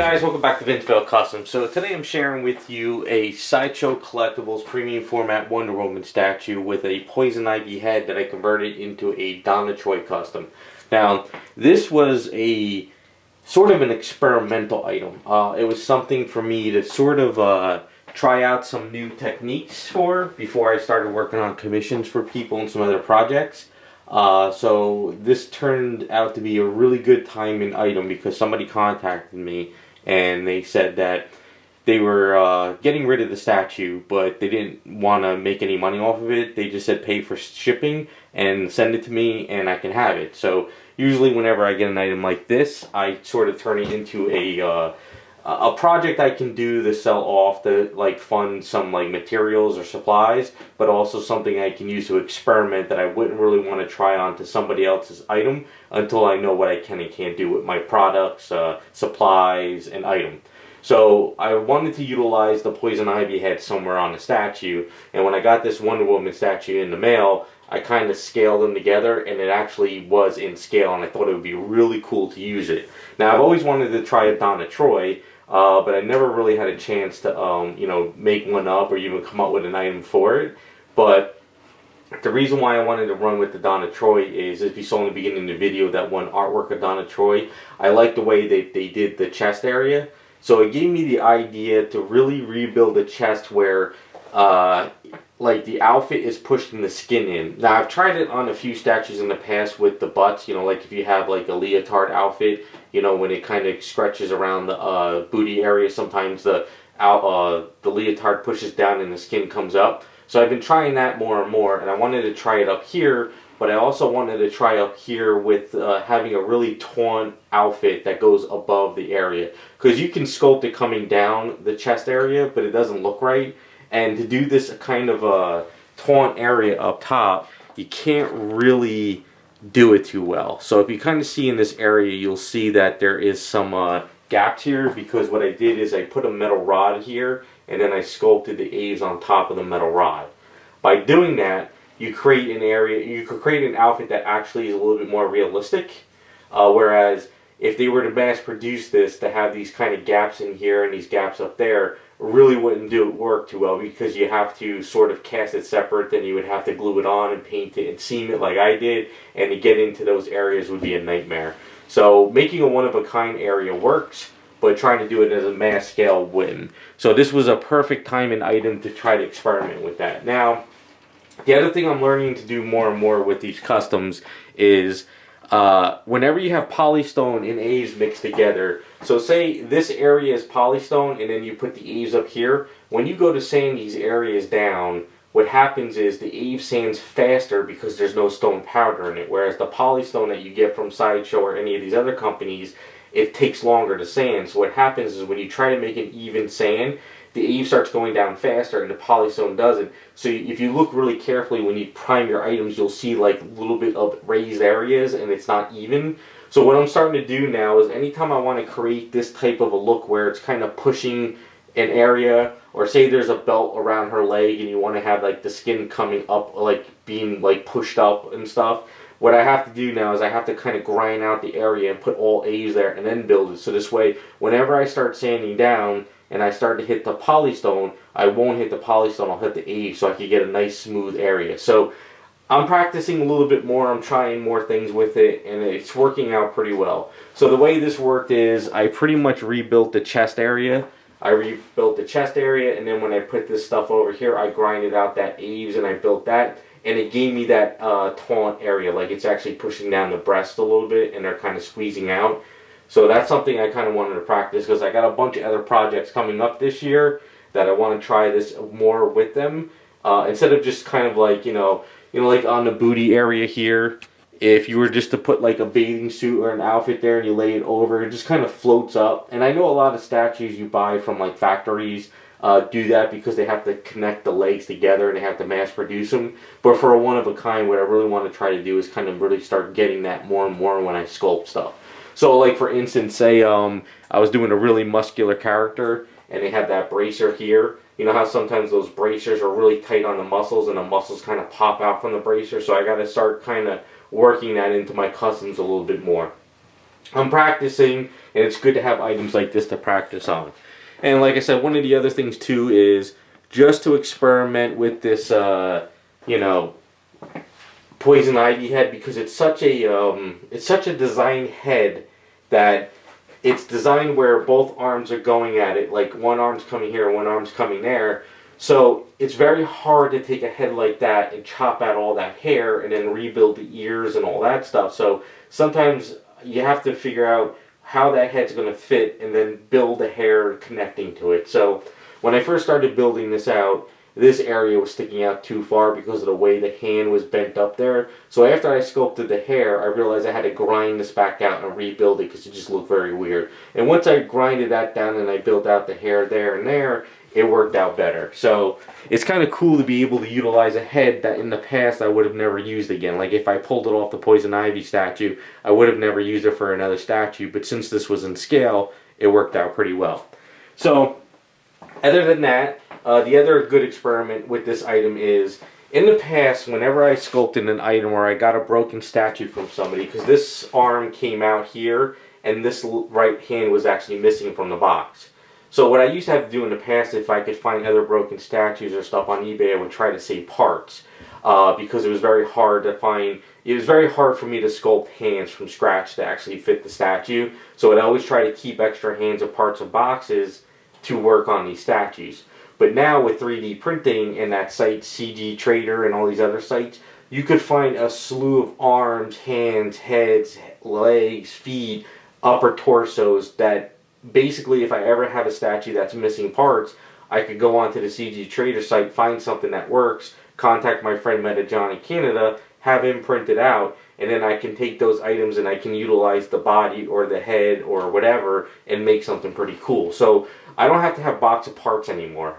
Guys, welcome back to Vinceville Custom. So today I'm sharing with you a Sideshow Collectibles premium format Wonder Woman statue with a poison ivy head that I converted into a Donna Troy custom. Now, this was a sort of an experimental item. It was something for me to sort of try out some new techniques for before I started working on commissions for people and some other projects. So this turned out to be a really good timing item because somebody contacted me and they said that they were getting rid of the statue, but they didn't want to make any money off of it. They just said pay for shipping and send it to me and I can have it. So usually whenever I get an item like this, I sort of turn it into a project I can do to sell off to like fund some like materials or supplies, but also something I can use to experiment that I wouldn't really want to try on to somebody else's item until I know what I can and can't do with my products, supplies, and item. So I wanted to utilize the poison ivy head somewhere on the statue, and when I got this Wonder Woman statue in the mail, I kind of scaled them together, and it actually was in scale, and I thought it would be really cool to use it. Now, I've always wanted to try a Donna Troy, but I never really had a chance to, you know, make one up or even come up with an item for it. But the reason why I wanted to run with the Donna Troy is, if you saw in the beginning of the video, that one artwork of Donna Troy, I like the way they did the chest area. So it gave me the idea to really rebuild the chest where, like, the outfit is pushing the skin in. Now, I've tried it on a few statues in the past with the butts, you know, like if you have like a leotard outfit, you know, when it kind of stretches around the booty area, sometimes the leotard pushes down and the skin comes up. So I've been trying that more and more, and I wanted to try it up here, but I also wanted to try up here with having a really torn outfit that goes above the area. Because you can sculpt it coming down the chest area, but it doesn't look right. And to do this kind of a torn area up top, you can't really do it too well. So if you kind of see in this area, you'll see that there is some gaps here, because what I did is I put a metal rod here and then I sculpted the eaves on top of the metal rod. By doing that, you create an area, you could create an outfit that actually is a little bit more realistic, whereas if they were to mass produce this to have these kind of gaps in here and these gaps up there, really wouldn't do it work too well, because you have to sort of cast it separate, then you would have to glue it on and paint it and seam it like I did, and to get into those areas would be a nightmare. So making a one-of-a-kind area works, but trying to do it as a mass scale wouldn't. So this was a perfect time and item to try to experiment with that. Now, the other thing I'm learning to do more and more with these customs is whenever you have polystone and eaves mixed together, so say this area is polystone and then you put the eaves up here, when you go to sand these areas down, what happens is the eave sands faster because there's no stone powder in it, whereas the polystone that you get from Sideshow or any of these other companies, it takes longer to sand. So what happens is when you try to make an even sand, the eave starts going down faster and the polystone doesn't. So if you look really carefully when you prime your items, you'll see like a little bit of raised areas and it's not even. So what I'm starting to do now is anytime I want to create this type of a look where it's kind of pushing an area, or say there's a belt around her leg and you want to have like the skin coming up, like being like pushed up and stuff, what I have to do now is I have to kind of grind out the area and put all eaves there and then build it. So this way, whenever I start sanding down and I start to hit the polystone, I won't hit the polystone, I'll hit the eave, so I can get a nice smooth area. So I'm practicing a little bit more, I'm trying more things with it, and it's working out pretty well. So the way this worked is I pretty much rebuilt the chest area. I rebuilt the chest area, and then when I put this stuff over here, I grinded out that eaves and I built that, and it gave me that taunt area, like it's actually pushing down the breast a little bit and they're kind of squeezing out. So that's something I kind of wanted to practice, because I got a bunch of other projects coming up this year that I want to try this more with them. Instead of just kind of like, you know, like on the booty area here, if you were just to put like a bathing suit or an outfit there and you lay it over, it just kind of floats up. And I know a lot of statues you buy from like factories do that because they have to connect the legs together and they have to mass produce them. But for a one-of-a-kind, what I really want to try to do is kind of really start getting that more and more when I sculpt stuff. So like for instance, say I was doing a really muscular character and they have that bracer here. You know how sometimes those bracers are really tight on the muscles and the muscles kind of pop out from the bracer? So I got to start kind of working that into my customs a little bit more. I'm practicing, and it's good to have items like this to practice on. And like I said, one of the other things too is just to experiment with this, you know, poison ivy head, because it's such a design head that it's designed where both arms are going at it, like one arm's coming here, one arm's coming there. So it's very hard to take a head like that and chop out all that hair and then rebuild the ears and all that stuff. So sometimes you have to figure out how that head's going to fit and then build the hair connecting to it. So when I first started building this out, this area was sticking out too far because of the way the hand was bent up there. So after I sculpted the hair, I realized I had to grind this back out and rebuild it because it just looked very weird. And once I grinded that down and I built out the hair there and there, it worked out better. So it's kind of cool to be able to utilize a head that in the past I would have never used again. Like if I pulled it off the poison ivy statue, I would have never used it for another statue. But since this was in scale, it worked out pretty well. So other than that, the other good experiment with this item is, in the past, whenever I sculpted an item or I got a broken statue from somebody, because this arm came out here and this right hand was actually missing from the box. So what I used to have to do in the past, if I could find other broken statues or stuff on eBay, I would try to save parts, because it was very hard to find. It was very hard for me to sculpt hands from scratch to actually fit the statue. So I'd always try to keep extra hands or parts of boxes to work on these statues. But now with 3D printing and that site CG Trader and all these other sites, you could find a slew of arms, hands, heads, legs, feet, upper torsos that basically if I ever have a statue that's missing parts, I could go onto the CG Trader site, find something that works, contact my friend Meta John in Canada, have him print it out, and then I can take those items and I can utilize the body or the head or whatever and make something pretty cool. So I don't have to have box of parts anymore.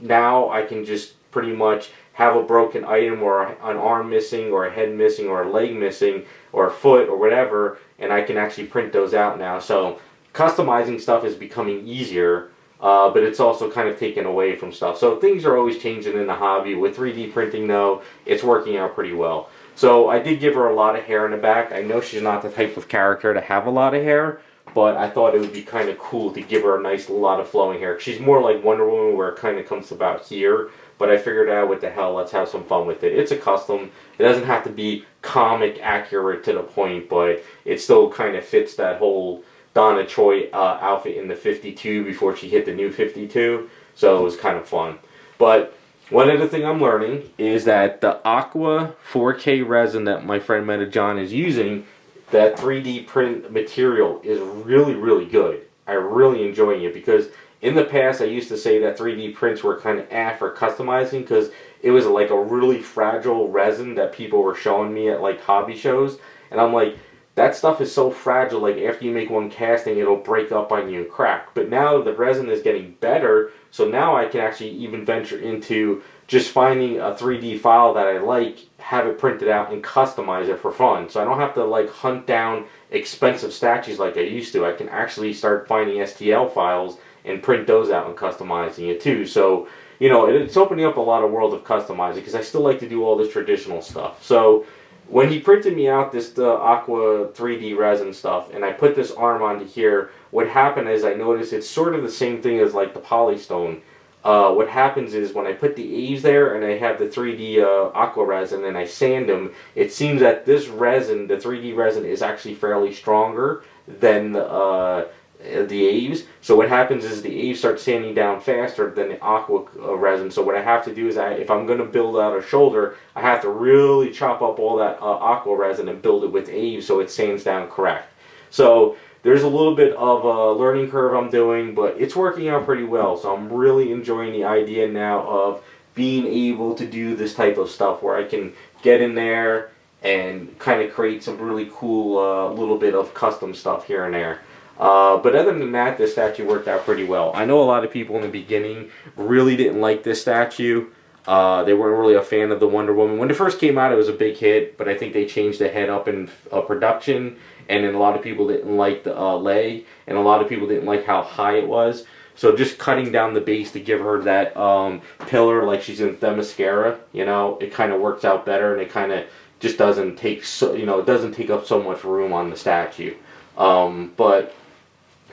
Now I can just pretty much have a broken item or an arm missing or a head missing or a leg missing or a foot or whatever, and I can actually print those out now. So customizing stuff is becoming easier, but it's also kind of taken away from stuff. So things are always changing in the hobby. With 3D printing though, it's working out pretty well. So I did give her a lot of hair in the back. I know she's not the type of character to have a lot of hair, but I thought it would be kind of cool to give her a nice lot of flowing hair. She's more like Wonder Woman where it kind of comes about here, but I figured out what the hell, let's have some fun with it. It's a custom. It doesn't have to be comic accurate to the point, but it still kind of fits that whole Donna Troy outfit in the 52 before she hit the new 52, so it was kind of fun. But one other thing I'm learning is that the Aqua 4K resin that my friend Meta John is using, that 3D print material is really, really good. I'm really enjoying it because in the past I used to say that 3D prints were kind of for customizing because it was like a really fragile resin that people were showing me at like hobby shows, and I'm like, that stuff is so fragile, like after you make one casting it'll break up on you and crack. But now the resin is getting better, so now I can actually even venture into just finding a 3D file that I like, have it printed out and customize it for fun. So I don't have to like hunt down expensive statues like I used to. I can actually start finding STL files and print those out and customizing it too. So, you know, it's opening up a lot of world of customizing because I still like to do all this traditional stuff. So when he printed me out this Aqua 3D resin stuff and I put this arm onto here, what happened is I noticed it's sort of the same thing as like the polystone. What happens is when I put the eaves there and I have the 3D aqua resin and I sand them, it seems that this resin, the 3D resin, is actually fairly stronger than the eaves. So what happens is the eaves start sanding down faster than the aqua resin. So what I have to do is, if I'm going to build out a shoulder, I have to really chop up all that aqua resin and build it with eaves so it sands down correct. So there's a little bit of a learning curve I'm doing, but it's working out pretty well. So I'm really enjoying the idea now of being able to do this type of stuff where I can get in there and kind of create some really cool little bit of custom stuff here and there. But other than that, this statue worked out pretty well. I know a lot of people in the beginning really didn't like this statue. They weren't really a fan of the Wonder Woman. When it first came out, it was a big hit, but I think they changed the head up in production, and then a lot of people didn't like the leg, and a lot of people didn't like how high it was. So just cutting down the base to give her that pillar like she's in Themyscira, you know, it kind of works out better, and it kind of just doesn't take it doesn't take up so much room on the statue. But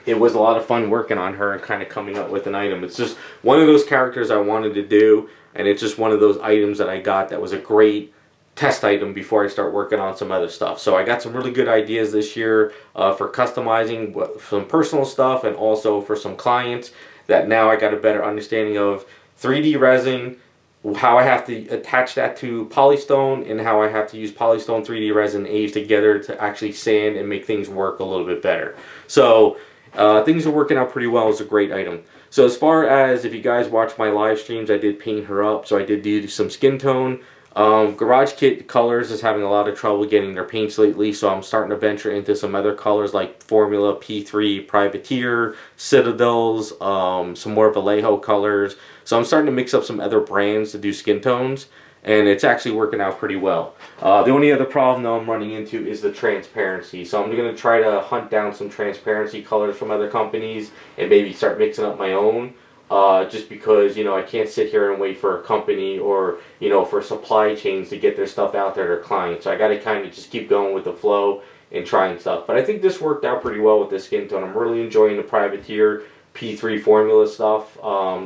it was a lot of fun working on her and kind of coming up with an item. It's just one of those characters I wanted to do, and it's just one of those items that I got that was a great test item before I start working on some other stuff. So I got some really good ideas this year for customizing some personal stuff and also for some clients that now I got a better understanding of 3D resin, how I have to attach that to polystone, and how I have to use polystone, 3D resin, age together to actually sand and make things work a little bit better. So things are working out pretty well. It's a great item. So as far as if you guys watch my live streams, I did paint her up. So I did do some skin tone. Garage Kit Colors is having a lot of trouble getting their paints lately, so I'm starting to venture into some other colors like Formula, P3, Privateer, Citadels, some more Vallejo colors. So I'm starting to mix up some other brands to do skin tones, and it's actually working out pretty well. The only other problem though I'm running into is the transparency. So I'm going to try to hunt down some transparency colors from other companies and maybe start mixing up my own. Just because, you know, I can't sit here and wait for a company or, you know, for supply chains to get their stuff out there to their clients. So I got to kind of just keep going with the flow and trying stuff. But I think this worked out pretty well with this skin tone. I'm really enjoying the Privateer P3 formula stuff.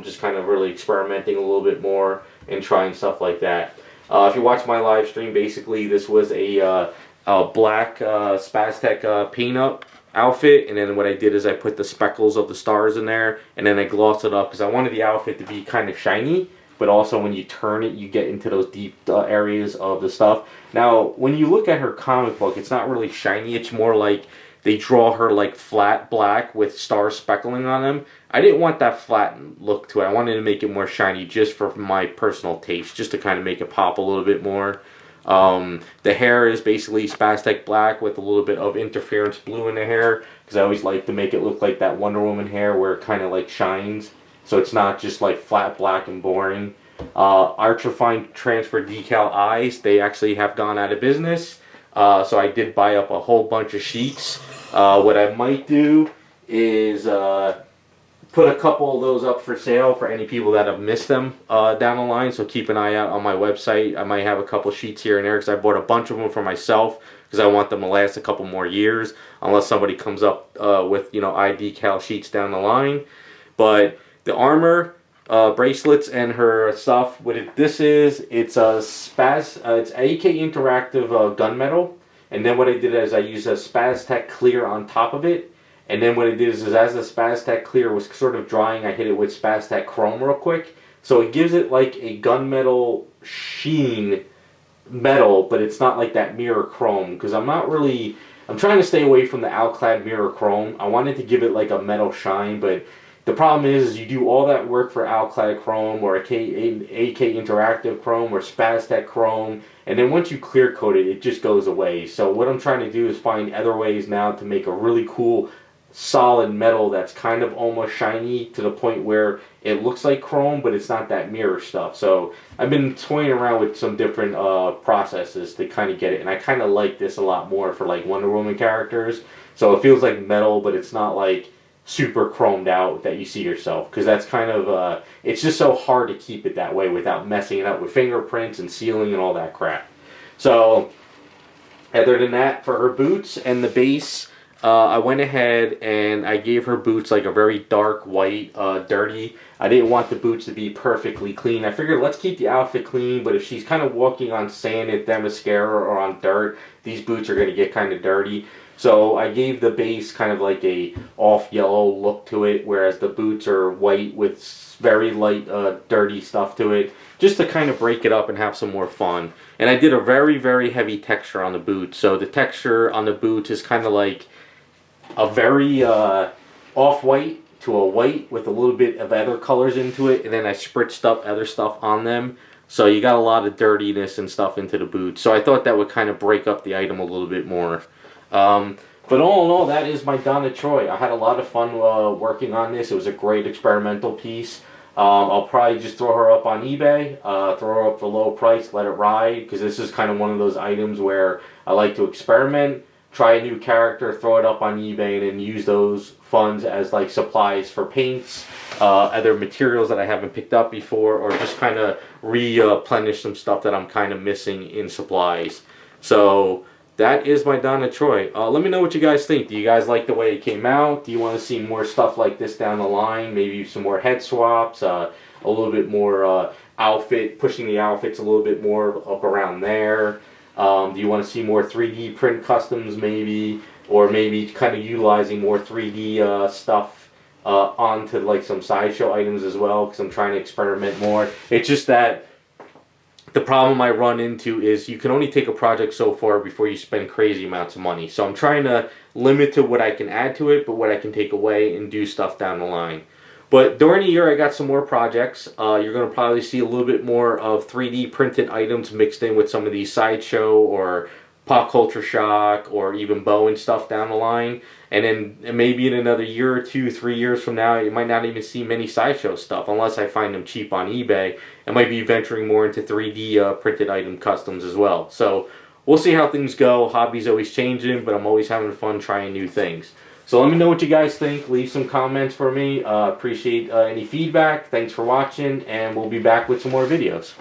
Just kind of really experimenting a little bit more and trying stuff like that. If you watch my live stream, basically this was a black Spaztec paint-up outfit, and then what I did is I put the speckles of the stars in there, and then I glossed it up because I wanted the outfit to be kind of shiny, but also when you turn it you get into those deep areas of the stuff. Now when you look at her comic book, it's not really shiny, it's more like they draw her like flat black with star speckling on them. I didn't want that flat look to it. I wanted to make it more shiny just for my personal taste, just to kind of make it pop a little bit more. The hair is basically Spaztec black with a little bit of interference blue in the hair, because I always like to make it look like that Wonder Woman hair where it kind of like shines, so it's not just like flat black and boring. Ultrafine transfer decal eyes, they actually have gone out of business, so I did buy up a whole bunch of sheets. What I might do is put a couple of those up for sale for any people that have missed them down the line, so keep an eye out on my website. I might have a couple sheets here and there because I bought a bunch of them for myself because I want them to last a couple more years unless somebody comes up with, you know, iDecal sheets down the line. But the armor, bracelets, and her stuff, this is, it's a it's AK Interactive gunmetal, and then what I did is I used a Spaztec clear on top of it. And then what I did is as the Spaztec clear was sort of drying, I hit it with Spaztec chrome real quick. So it gives it like a gunmetal sheen metal, but it's not like that mirror chrome. Because I'm trying to stay away from the Alclad mirror chrome. I wanted to give it like a metal shine, but the problem is you do all that work for Alclad chrome or AK Interactive chrome or Spaztec chrome, and then once you clear coat it, it just goes away. So what I'm trying to do is find other ways now to make a really cool solid metal that's kind of almost shiny to the point where it looks like chrome, but it's not that mirror stuff. So I've been toying around with some different processes to kind of get it, and I kind of like this a lot more for like Wonder Woman characters. So it feels like metal, but it's not like super chromed out that you see yourself, because that's kind of it's just so hard to keep it that way without messing it up with fingerprints and sealing and all that crap. So other than that, for her boots and the base, I went ahead and I gave her boots like a very dark white, dirty. I didn't want the boots to be perfectly clean. I figured let's keep the outfit clean, but if she's kind of walking on sanded Themyscira or on dirt, these boots are going to get kind of dirty. So I gave the base kind of like a off yellow look to it, whereas the boots are white with very light dirty stuff to it, just to kind of break it up and have some more fun. And I did a very, very heavy texture on the boots. So the texture on the boots is kind of like a very off-white to a white with a little bit of other colors into it, and then I spritzed up other stuff on them. So you got a lot of dirtiness and stuff into the boots. So I thought that would kind of break up the item a little bit more. But all in all, that is my Donna Troy. I had a lot of fun working on this. It was a great experimental piece. I'll probably just throw her up on eBay, throw her up for low price, let it ride, because this is kind of one of those items where I like to experiment, try a new character, throw it up on eBay, and then use those funds as like supplies for paints, other materials that I haven't picked up before, or just kind of replenish some stuff that I'm kind of missing in supplies. So that is my Donna Troy. Let me know what you guys think. Do you guys like the way it came out? Do you want to see more stuff like this down the line? Maybe some more head swaps, a little bit more pushing the outfits a little bit more up around there. Do you want to see more 3D print customs maybe? Or maybe kind of utilizing more 3D stuff onto like some Sideshow items as well, because I'm trying to experiment more. It's just that the problem I run into is you can only take a project so far before you spend crazy amounts of money. So I'm trying to limit to what I can add to it, but what I can take away and do stuff down the line. But during the year, I got some more projects. You're going to probably see a little bit more of 3D printed items mixed in with some of these Sideshow or Pop Culture Shock or even Bowen stuff down the line. And then maybe in another year or 2, 3 years from now, you might not even see many Sideshow stuff unless I find them cheap on eBay. I might be venturing more into 3D printed item customs as well. So we'll see how things go. Hobby's always changing, but I'm always having fun trying new things. So let me know what you guys think. Leave some comments for me. Appreciate any feedback. Thanks for watching, and we'll be back with some more videos.